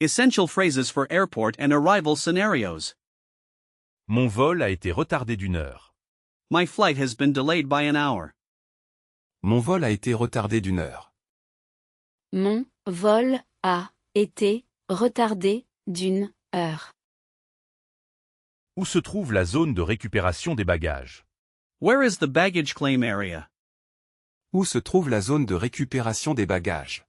Essential phrases for airport and arrival scenarios. Mon vol a été retardé d'1 heure. My flight has been delayed by an hour. Mon vol a été retardé d'1 heure. Mon vol a été retardé d'1 heure. Où se trouve la zone de récupération des bagages? Where is the baggage claim area? Où se trouve la zone de récupération des bagages?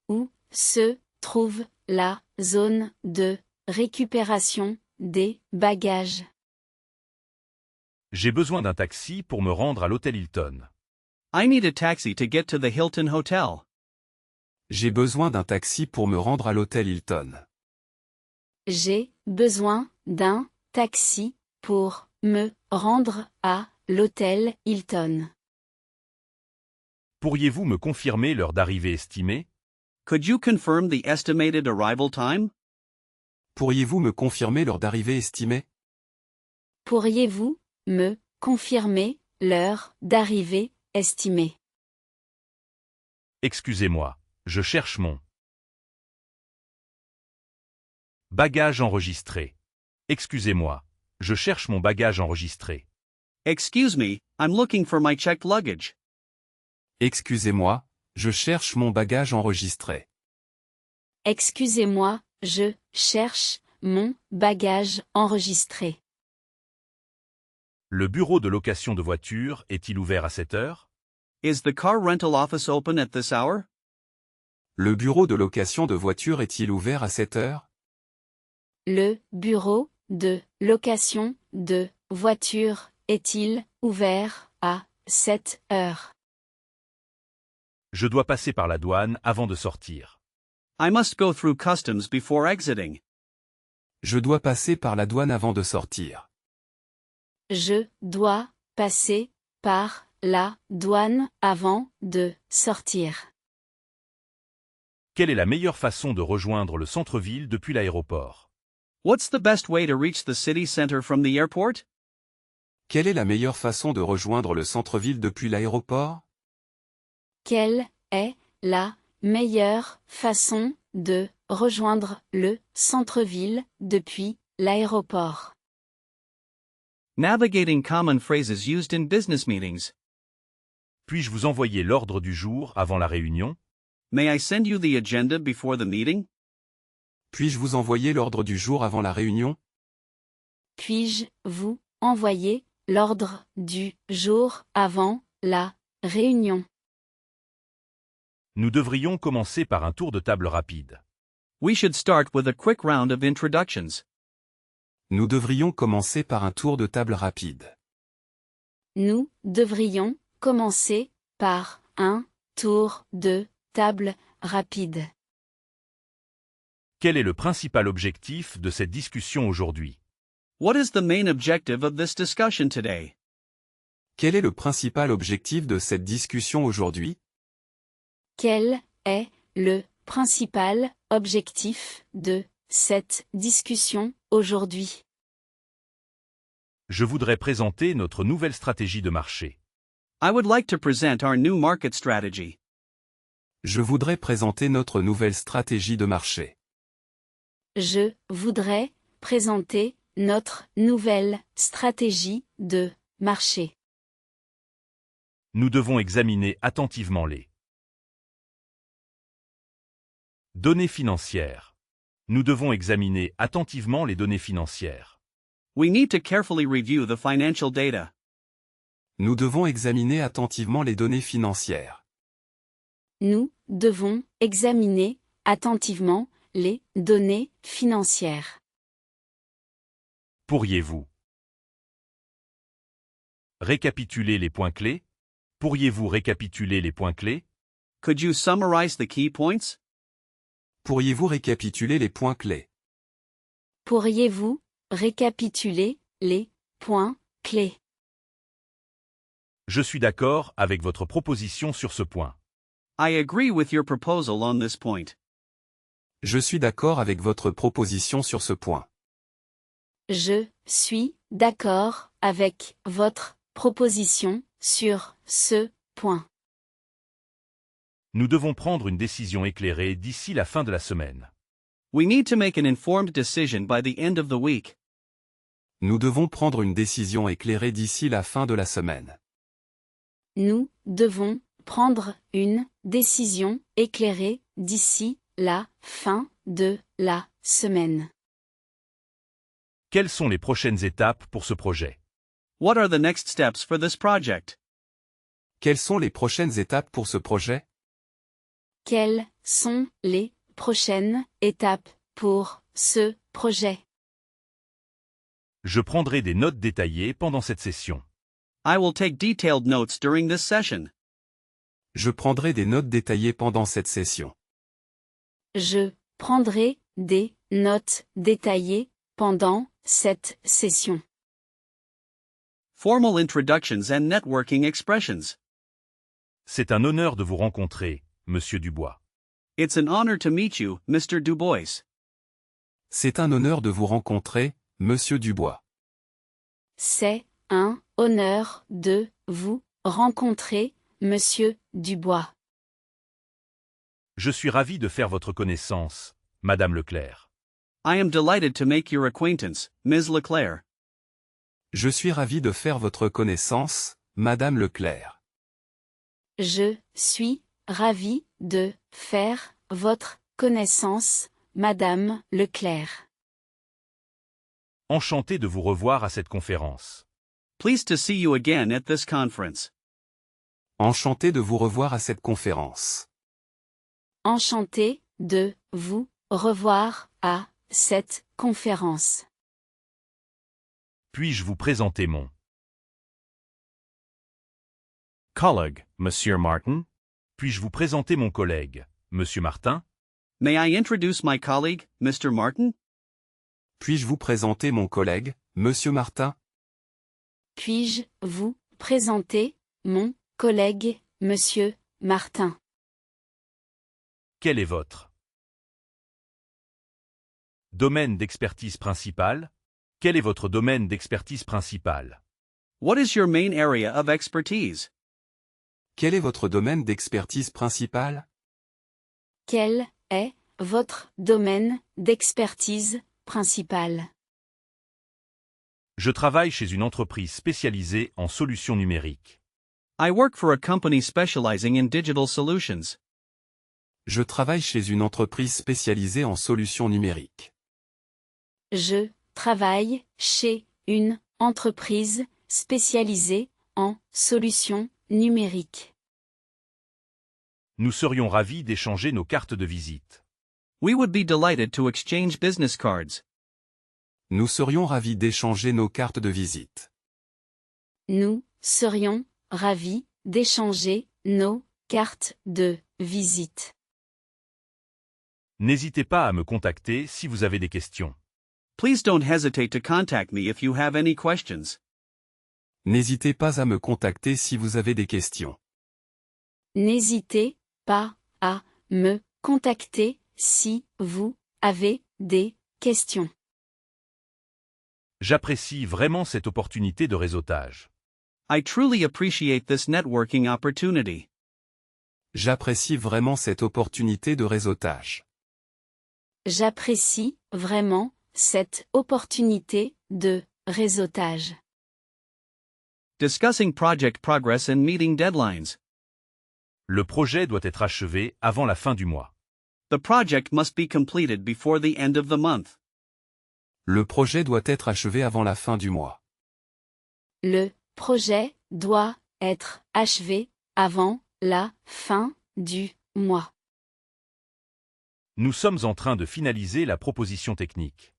Où se trouve la zone de récupération des bagages? J'ai besoin d'un taxi pour me rendre à l'hôtel Hilton. I need a taxi to get to the Hilton Hotel. J'ai besoin d'un taxi pour me rendre à l'hôtel Hilton. J'ai besoin d'un taxi pour me rendre à l'hôtel Hilton. Pourriez-vous me confirmer l'heure d'arrivée estimée? Could you confirm the estimated arrival time? Pourriez-vous me confirmer l'heure d'arrivée estimée? Pourriez-vous me confirmer l'heure d'arrivée estimée? Excusez-moi, je cherche mon bagage enregistré. Excusez-moi, je cherche mon bagage enregistré. Excuse me, I'm looking for my checked luggage. Excusez-moi, je cherche mon bagage enregistré. Excusez-moi, je cherche mon bagage enregistré. Le bureau de location de voiture est-il ouvert à 7 heures? Is the car rental office open at this hour? Le bureau de location de voiture est-il ouvert à 7 heures? Le bureau de location de voiture est-il ouvert à 7 heures? Je dois passer par la douane avant de sortir. I must go through customs before exiting. Je dois passer par la douane avant de sortir. Je dois passer par la douane avant de sortir. Quelle est la meilleure façon de rejoindre le centre-ville depuis l'aéroport? What's the best way to reach the city center from the airport? Quelle est la meilleure façon de rejoindre le centre-ville depuis l'aéroport? Quelle est la meilleure façon de rejoindre le centre-ville depuis l'aéroport? Navigating common phrases used in business meetings. Puis-je vous envoyer l'ordre du jour avant la réunion? May I send you the agenda before the meeting? Puis-je vous envoyer l'ordre du jour avant la réunion? Puis-je vous envoyer l'ordre du jour avant la réunion? Nous devrions commencer par un tour de table rapide. We should start with a quick round of introductions. Nous devrions commencer par un tour de table rapide. Nous devrions commencer par un tour de table rapide. Quel est le principal objectif de cette discussion aujourd'hui? What is the main objective of this discussion today? Quel est le principal objectif de cette discussion aujourd'hui? Quel est le principal objectif de cette discussion aujourd'hui? Je voudrais présenter notre nouvelle stratégie de marché. I would like to present our new market strategy. Je voudrais présenter notre nouvelle stratégie de marché. Je voudrais présenter notre nouvelle stratégie de marché. Nous devons examiner attentivement les données financières. Nous devons examiner attentivement les données financières. We need to carefully review the financial data. Nous devons examiner attentivement les données financières. Nous devons examiner attentivement les données financières. Pourriez-vous récapituler les points clés? Pourriez-vous récapituler les points clés? Could you summarize the key points? Pourriez-vous récapituler les points clés? Pourriez-vous récapituler les points clés? Je suis d'accord avec votre proposition sur ce point. I agree with your proposal on this point. Je suis d'accord avec votre proposition sur ce point. Je suis d'accord avec votre proposition sur ce point. Nous devons prendre une décision éclairée d'ici la fin de la semaine. We need to make an informed decision by the end of the week. Nous devons prendre une décision éclairée d'ici la fin de la semaine. Nous devons prendre une décision éclairée d'ici la fin de la semaine. Quelles sont les prochaines étapes pour ce projet? What are the next steps for this project? Quelles sont les prochaines étapes pour ce projet? Quelles sont les prochaines étapes pour ce projet? Je prendrai des notes détaillées pendant cette session. I will take detailed notes during this session. Je prendrai des notes détaillées pendant cette session. Je prendrai des notes détaillées pendant cette session. Formal introductions and networking expressions. C'est un honneur de vous rencontrer, Monsieur Dubois. It's an honor to meet you, Mr. Dubois. C'est un honneur de vous rencontrer, Monsieur Dubois. C'est un honneur de vous rencontrer, Monsieur Dubois. Je suis ravi de faire votre connaissance, Madame Leclerc. I am delighted to make your acquaintance, Ms. Leclerc. Je suis ravi de faire votre connaissance, Madame Leclerc. Je suis ravi de faire votre connaissance, Madame Leclerc. Enchanté de vous revoir à cette conférence. Pleased to see you again at this conference. Enchanté de vous revoir à cette conférence. Enchanté de vous revoir à cette conférence. Puis-je vous présenter mon colleague, Monsieur Martin? Puis-je vous présenter mon collègue, Monsieur Martin? May I introduce my colleague, Mr. Martin? Puis-je vous présenter mon collègue, Monsieur Martin? Puis-je vous présenter mon collègue, Monsieur Martin? Quel est votre domaine d'expertise principal? Quel est votre domaine d'expertise principal? What is your main area of expertise? Quel est votre domaine d'expertise principal? Quel est votre domaine d'expertise principal? Je travaille chez une entreprise spécialisée en solutions numériques. I work for a company specializing in digital solutions. Je travaille chez une entreprise spécialisée en solutions numériques. Je travaille chez une entreprise spécialisée en solutions numériques. Nous serions ravis d'échanger nos cartes de visite. We would be delighted to exchange business cards. Nous serions ravis d'échanger nos cartes de visite. Nous serions ravis d'échanger nos cartes de visite. N'hésitez pas à me contacter si vous avez des questions. Please don't hesitate to contact me if you have any questions. N'hésitez pas à me contacter si vous avez des questions. N'hésitez pas à me contacter si vous avez des questions. J'apprécie vraiment cette opportunité de réseautage. I truly appreciate this networking opportunity. J'apprécie vraiment cette opportunité de réseautage. J'apprécie vraiment cette opportunité de réseautage. Discussing project progress and meeting deadlines. Le projet doit être achevé avant la fin du mois. The project must be completed before the end of the month. Le projet doit être achevé avant la fin du mois. Le projet doit être achevé avant la fin du mois. Nous sommes en train de finaliser la proposition technique.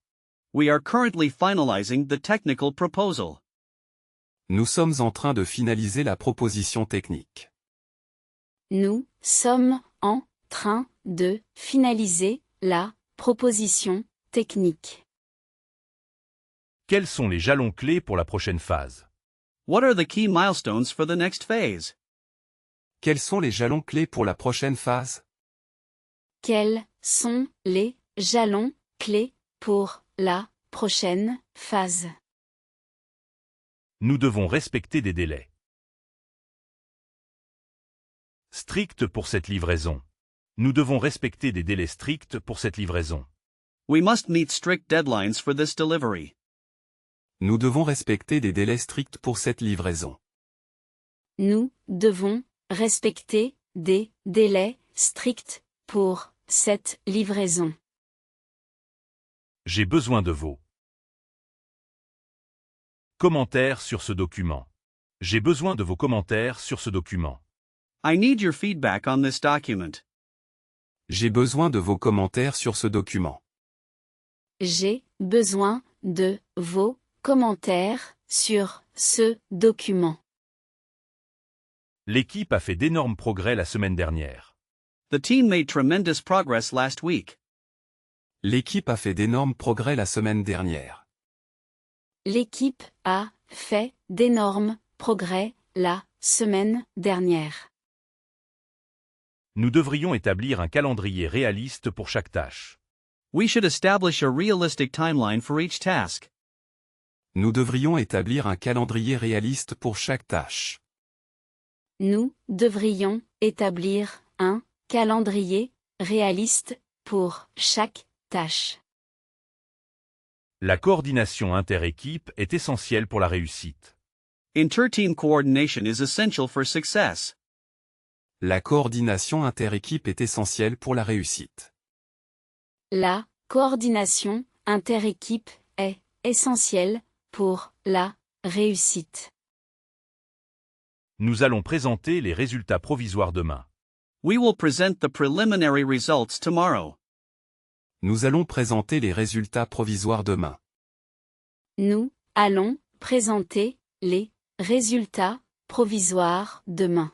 We are currently finalizing the technical proposal. Nous sommes en train de finaliser la proposition technique. Nous sommes en train de finaliser la proposition technique. Quels sont les jalons clés pour la prochaine phase? What are the key milestones for the next phase? Quels sont les jalons clés pour la prochaine phase? Quels sont les jalons clés pour la prochaine phase? Nous devons respecter des délais stricts pour cette livraison. Nous devons respecter des délais stricts pour cette livraison. We must meet strict deadlines for this delivery. Nous devons respecter des délais stricts pour cette livraison. Nous devons respecter des délais stricts pour cette livraison. J'ai besoin de vos commentaires sur ce document. J'ai besoin de vos commentaires sur ce document. I need your feedback on this document. J'ai besoin de vos commentaires sur ce document. J'ai besoin de vos commentaires sur ce document. L'équipe a fait d'énormes progrès la semaine dernière. The team made tremendous progress last week. L'équipe a fait d'énormes progrès la semaine dernière. L'équipe a fait d'énormes progrès la semaine dernière. Nous devrions établir un calendrier réaliste pour chaque tâche. We should establish a realistic timeline for each task. Nous devrions établir un calendrier réaliste pour chaque tâche. Nous devrions établir un calendrier réaliste pour chaque tâche. La coordination inter-équipe est essentielle pour la réussite. Inter-team coordination is essential for success. La coordination inter-équipe est essentielle pour la réussite. La coordination inter-équipe est essentielle pour la réussite. Nous allons présenter les résultats provisoires demain. We will present the preliminary results tomorrow. Nous allons présenter les résultats provisoires demain. Nous allons présenter les résultats provisoires demain.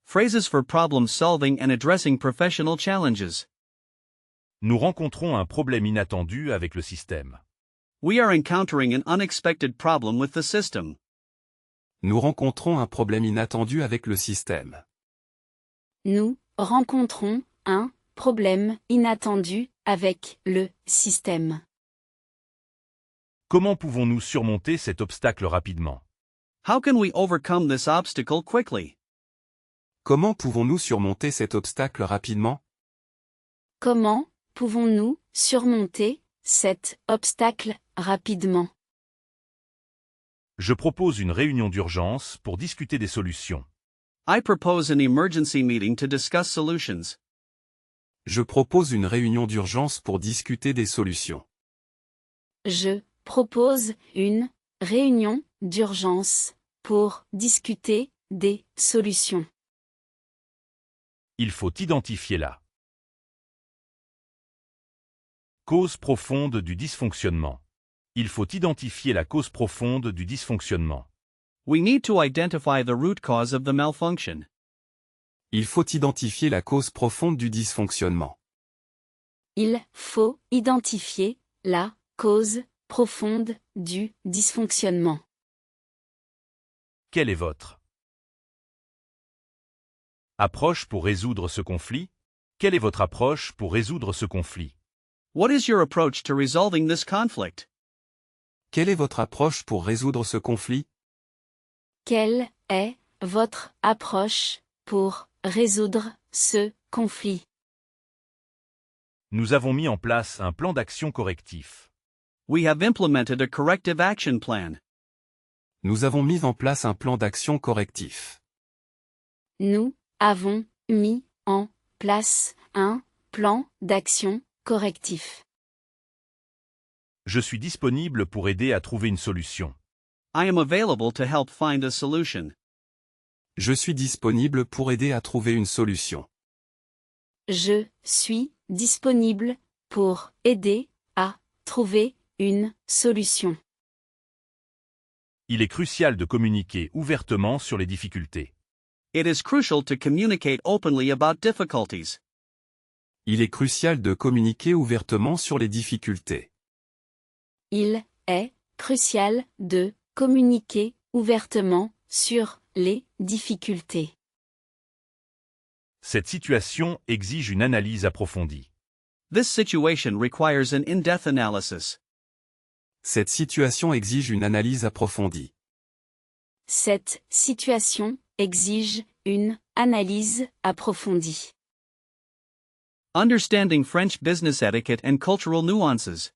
Phrases for problem solving and addressing professional challenges. Nous rencontrons un problème inattendu avec le système. We are encountering an unexpected problem with the system. Nous rencontrons un problème inattendu avec le système. Nous rencontrons un problème inattendu avec le système. Comment pouvons-nous surmonter cet obstacle rapidement? How can we overcome this obstacle quickly? Comment pouvons-nous surmonter cet obstacle rapidement? Comment pouvons-nous surmonter cet obstacle rapidement? Je propose une réunion d'urgence pour discuter des solutions. I propose an emergency meeting to discuss solutions. Je propose une réunion d'urgence pour discuter des solutions. Je propose une réunion d'urgence pour discuter des solutions. Il faut identifier la cause profonde du dysfonctionnement. Il faut identifier la cause profonde du dysfonctionnement. We need to identify the root cause of the malfunction. Il faut identifier la cause profonde du dysfonctionnement. Il faut identifier la cause profonde du dysfonctionnement. Quelle est votre approche pour résoudre ce conflit? Quelle est votre approche pour résoudre ce conflit? What is your approach to resolving this conflict? Quelle est votre approche pour résoudre ce conflit? Quelle est votre approche pour résoudre ce conflit? Nous avons mis en place un plan d'action correctif. We have implemented a corrective action plan. Nous avons mis en place un plan d'action correctif. Nous avons mis en place un plan d'action correctif. Je suis disponible pour aider à trouver une solution. I am available to help find a solution. Je suis disponible pour aider à trouver une solution. Je suis disponible pour aider à trouver une solution. Il est crucial de communiquer ouvertement sur les difficultés. It is crucial to communicate openly about difficulties. Il est crucial de communiquer ouvertement sur les difficultés. Il est crucial de communiquer ouvertement sur les difficultés. Cette situation exige une analyse approfondie. This situation requires an in-depth analysis. Cette situation exige une analyse approfondie. Cette situation exige une analyse approfondie. Understanding French business etiquette and cultural nuances.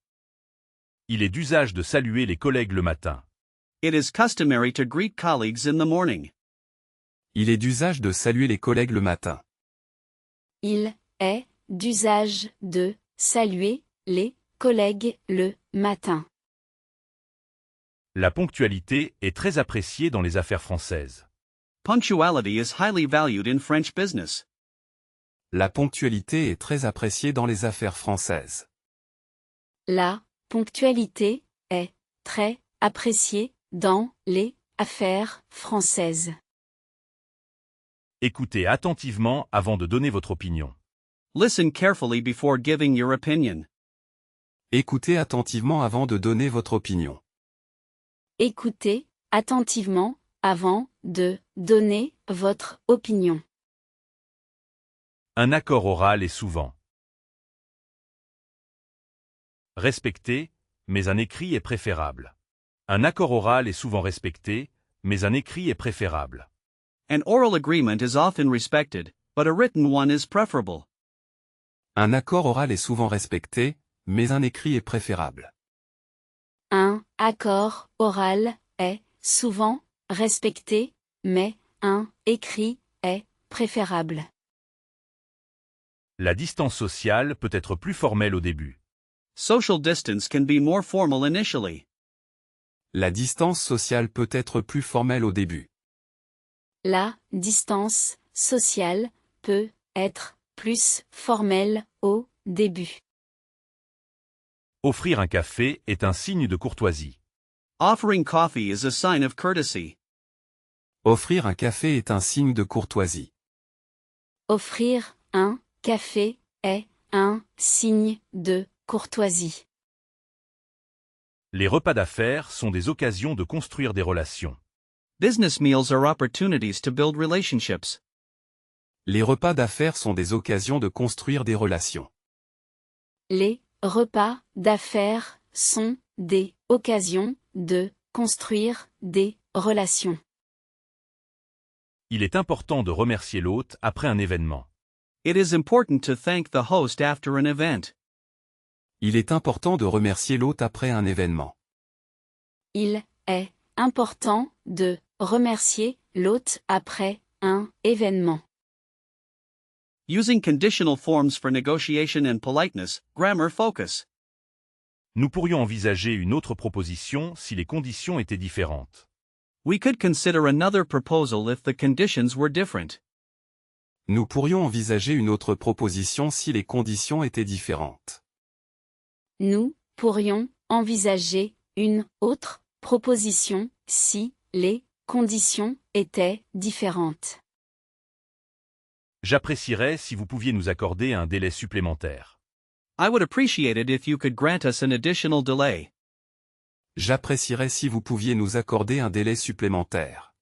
Il est d'usage de saluer les collègues le matin. It is customary to greet colleagues in the morning. Il est d'usage de saluer les collègues le matin. Il est d'usage de saluer les collègues le matin. La ponctualité est très appréciée dans les affaires françaises. Punctuality is highly valued in French business. La ponctualité est très appréciée dans les affaires françaises. La ponctualité est très appréciée dans les affaires françaises. Écoutez attentivement avant de donner votre opinion. Listen carefully before giving your opinion. Écoutez attentivement avant de donner votre opinion. Écoutez attentivement avant de donner votre opinion. Un accord oral est souvent respecté, mais un écrit est préférable. Un accord oral est souvent respecté, mais un écrit est préférable. An oral agreement is often respected, but a written one is preferable. Un accord oral est souvent respecté, mais un écrit est préférable. Un accord oral est souvent respecté, mais un écrit est préférable. La distance sociale peut être plus formelle au début. Social distance can be more formal initially. La distance sociale peut être plus formelle au début. La distance sociale peut être plus formelle au début. Offrir un café est un signe de courtoisie. Offering coffee is a sign of courtesy. Offrir un café est un signe de courtoisie. Offrir un café est un signe de courtoisie. Les repas d'affaires sont des occasions de construire des relations. Business meals are opportunities to build relationships. Les repas d'affaires sont des occasions de construire des relations. Les repas d'affaires sont des occasions de construire des relations. Il est important de remercier l'hôte après un événement. It is important to thank the host after an event. Il est important de remercier l'hôte après un événement. Il est important de remercier l'hôte après un événement. Using conditional forms for negotiation and politeness, grammar focus. Nous pourrions envisager une autre proposition si les conditions étaient différentes. We could consider another proposal if the conditions were different. Nous pourrions envisager une autre proposition si les conditions étaient différentes. Nous pourrions envisager une autre proposition si les conditions étaient différentes. J'apprécierais si vous pouviez nous accorder un délai supplémentaire. I would appreciate it if you could grant us an additional delay. J'apprécierais si vous pouviez nous accorder un délai supplémentaire.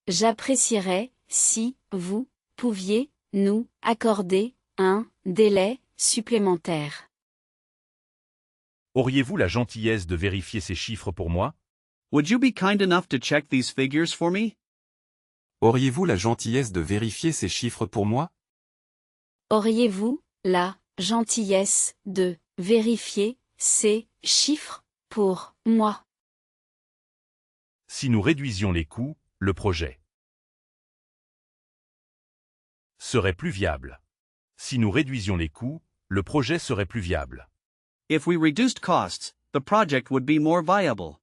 J'apprécierais si vous pouviez nous accorder un délai supplémentaire. Auriez-vous la gentillesse de vérifier ces chiffres pour moi? Would you be kind enough to check these figures for me? Auriez-vous la gentillesse de vérifier ces chiffres pour moi? Auriez-vous la gentillesse de vérifier ces chiffres pour moi? Si nous réduisions les coûts, le projet serait plus viable. Si nous réduisions les coûts, le projet serait plus viable. If we reduced costs, the project would be more viable.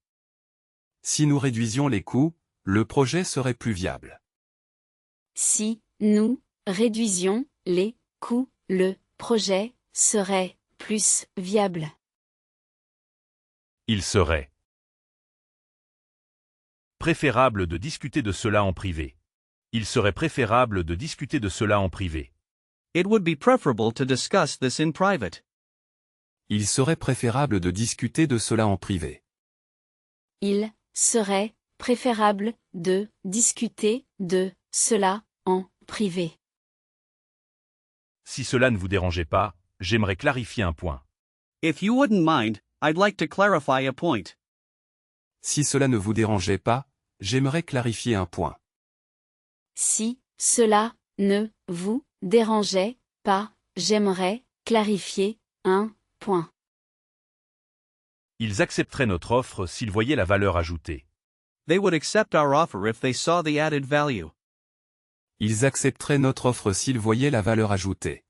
Si nous réduisions les coûts, le projet serait plus viable. Si nous réduisions les coûts, le projet serait plus viable. Il serait préférable de discuter de cela en privé. Il serait préférable de discuter de cela en privé. It would be preferable to discuss this in private. Il serait préférable de discuter de cela en privé. Il serait préférable de discuter de cela en privé. Si cela ne vous dérangeait pas, j'aimerais clarifier un point. If you wouldn't mind, I'd like to clarify a point. Si cela ne vous dérangeait pas, j'aimerais clarifier un point. Si cela ne vous dérangeait pas, j'aimerais clarifier un point. Ils accepteraient notre offre s'ils voyaient la valeur ajoutée. They would accept our offer if they saw the added value. Ils accepteraient notre offre s'ils voyaient la valeur ajoutée.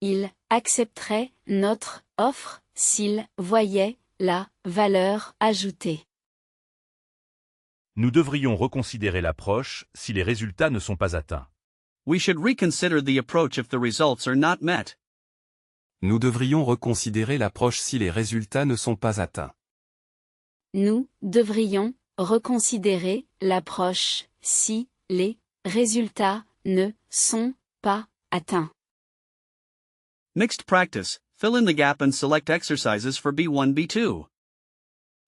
Ils accepteraient notre offre s'ils voyaient la valeur ajoutée. Nous devrions reconsidérer l'approche si les résultats ne sont pas atteints. We should reconsider the approach if the results are not met. Nous devrions reconsidérer l'approche si les résultats ne sont pas atteints. Nous devrions reconsidérer l'approche si les résultats ne sont pas atteints. Mixed practice, fill in the gap and select exercises for B1, B2.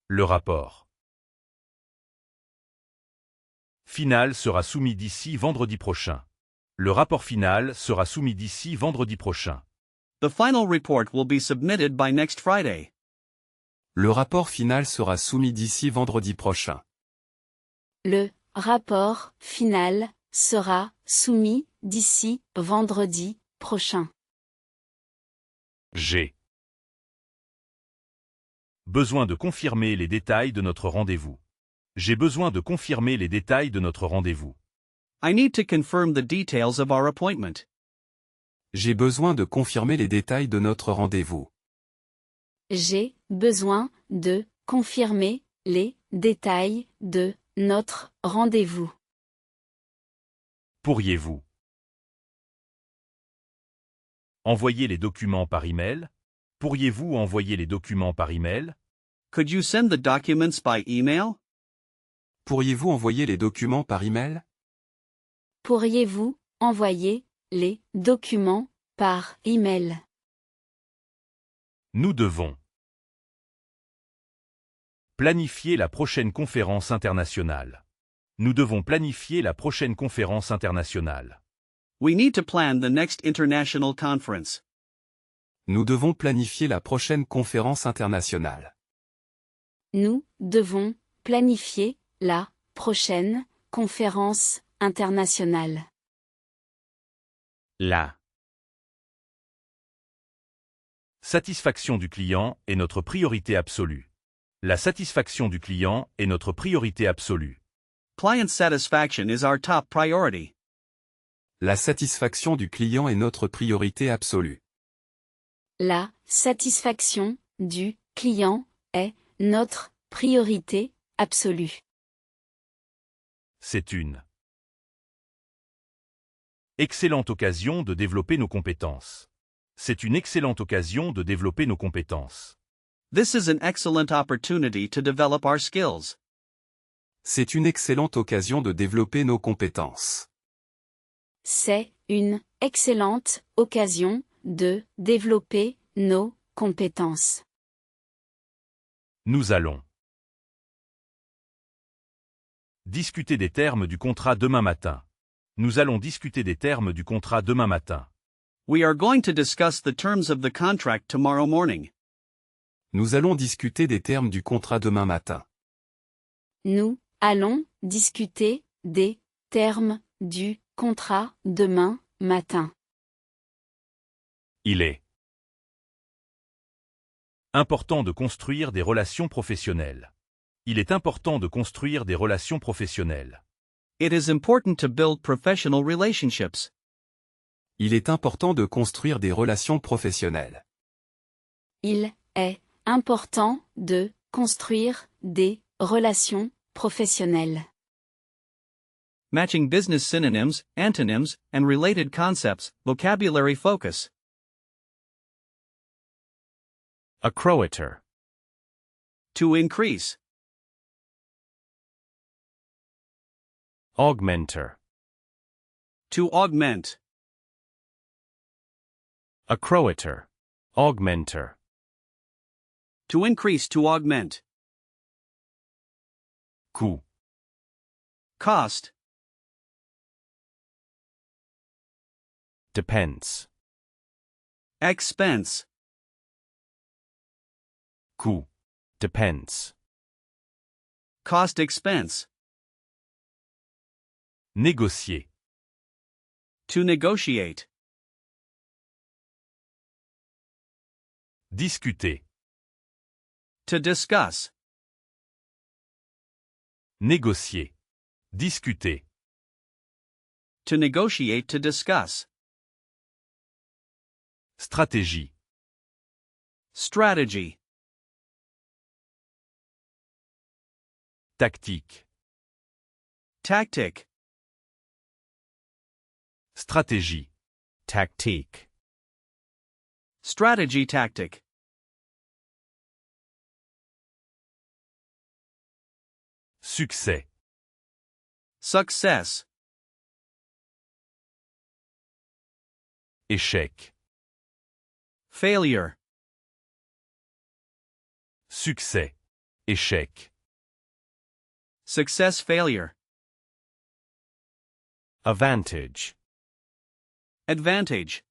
Le rapport final sera soumis d'ici vendredi prochain. Le rapport final sera soumis d'ici vendredi prochain. The final report will be submitted by next Friday. Le rapport final sera soumis d'ici vendredi prochain. Le rapport final sera soumis d'ici vendredi prochain. J'ai besoin de confirmer les détails de notre rendez-vous. J'ai besoin de confirmer les détails de notre rendez-vous. I need to confirm the details of our appointment. J'ai besoin de confirmer les détails de notre rendez-vous. J'ai besoin de confirmer les détails de notre rendez-vous. Pourriez-vous envoyer les documents par email? Pourriez-vous envoyer les documents par email? Could you send the documents by email? Pourriez-vous envoyer les documents par email? Pourriez-vous envoyer les documents par email? Nous devons planifier la prochaine conférence internationale. Nous devons planifier la prochaine conférence internationale. We need to plan the next international conference. Nous devons planifier la prochaine conférence internationale. Nous devons planifier la prochaine conférence internationale. La Satisfaction du client est notre priorité absolue. La satisfaction du client est notre priorité absolue. Client satisfaction is our top priority. La satisfaction du client est notre priorité absolue. La satisfaction du client est notre priorité absolue. C'est une excellente occasion de développer nos compétences. C'est une excellente occasion de développer nos compétences. This is an excellent opportunity to develop our skills. C'est une excellente occasion de développer nos compétences. C'est une excellente occasion de développer nos compétences. Nous allons discuter des termes du contrat demain matin. Nous allons discuter des termes du contrat demain matin. We are going to discuss the terms of the contract tomorrow morning. Nous allons discuter des termes du contrat demain matin. Nous allons discuter des termes du contrat demain matin. Il est important de construire des relations professionnelles. Il est important de construire des relations professionnelles. It is important to build professional relationships. Il est important de construire des relations professionnelles. Il est important de construire des relations professionnelles. Matching business synonyms, antonyms, and related concepts, vocabulary focus. accroiter, To increase. augmenter, To augment. accroiter, augmenter, To increase, to augment. Coût, Cost. depends, Expense. coût, depends, Cost, expense. négocier, To negotiate. Discuter. To discuss. Négocier. Discuter. To negotiate, to discuss. Stratégie. Strategy. Tactique. Tactic. Stratégie. Tactique. Strategy, tactic. Succès. Success. Échec. Failure. Succès. Échec. Success, failure. Avantage. Advantage.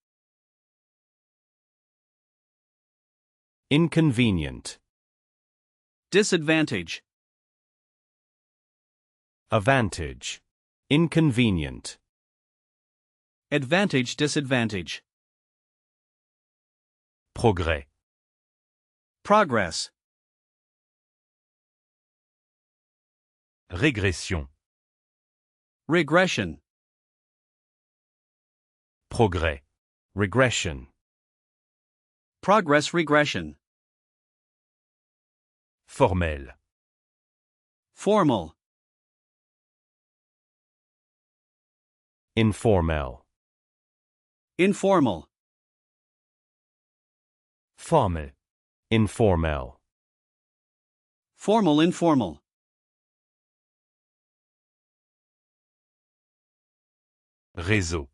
Inconvenient. Disadvantage. Avantage. Inconvenient. Advantage, disadvantage. Progrès. Progress. Régression. Regression. Progrès. Regression. Progress, regression. Formel. Formal. Informel. Informal. Formel. Informel. Formal, informal. Réseau.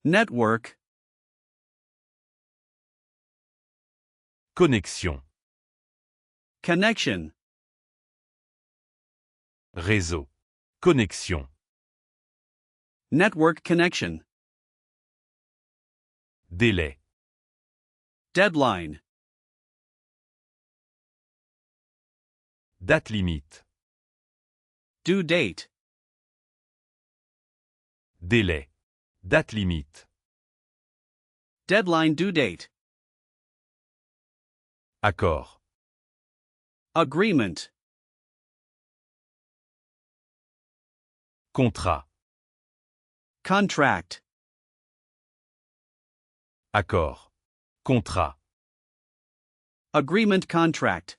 Network. Connexion. Connection. Réseau. Connexion. Network connection. Délai. Deadline. Date limite. Due date. Délai. Date limite. Deadline, due date. Accord. Agreement. Contrat. Contract. Accord. Contrat. Agreement, contract.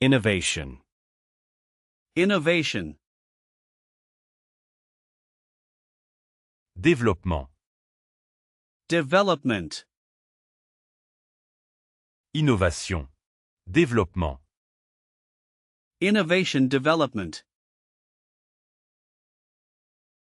Innovation. Innovation. Développement. Development. Innovation. Développement. Innovation, development.